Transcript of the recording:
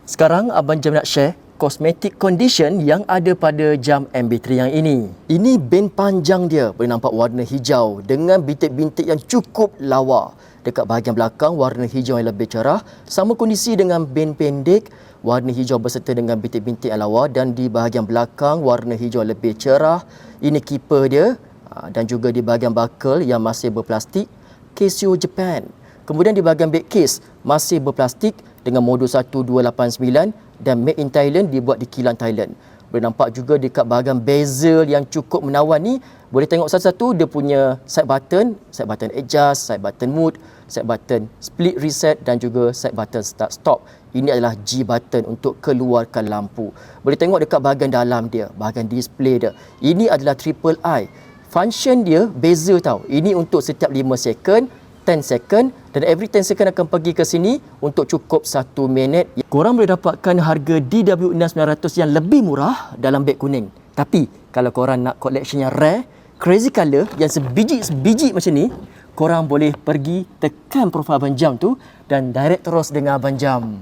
Sekarang Abang Jam nak share cosmetic condition yang ada pada jam MB3 yang ini. Ini band panjang dia, boleh nampak warna hijau dengan bintik-bintik yang cukup lawa. Dekat bahagian belakang warna hijau yang lebih cerah, sama kondisi dengan band pendek, warna hijau berserta dengan bintik-bintik yang lawa, dan di bahagian belakang warna hijau lebih cerah. Ini keeper dia dan juga di bahagian buckle yang masih berplastik, Casio Japan. Kemudian di bahagian back case masih berplastik dengan modul 1289 dan made in Thailand, dibuat di kilang Thailand. Boleh nampak juga dekat bahagian bezel yang cukup menawan ni, boleh tengok satu-satu dia punya side button adjust, side button mode, side button split reset dan juga side button start stop. Ini adalah G button untuk keluarkan lampu. Boleh tengok dekat bahagian dalam dia, bahagian display dia. Ini adalah triple I. Function dia bezel tau. Ini untuk setiap 5 second, 10 second, dan every 10 second akan pergi ke sini untuk cukup 1 minit. Korang boleh dapatkan harga DW6900 yang lebih murah dalam beg kuning. Tapi kalau korang nak collection yang rare, crazy colour yang sebiji macam ni, korang boleh pergi tekan profil Abang Jam tu dan direct terus dengan Abang Jam.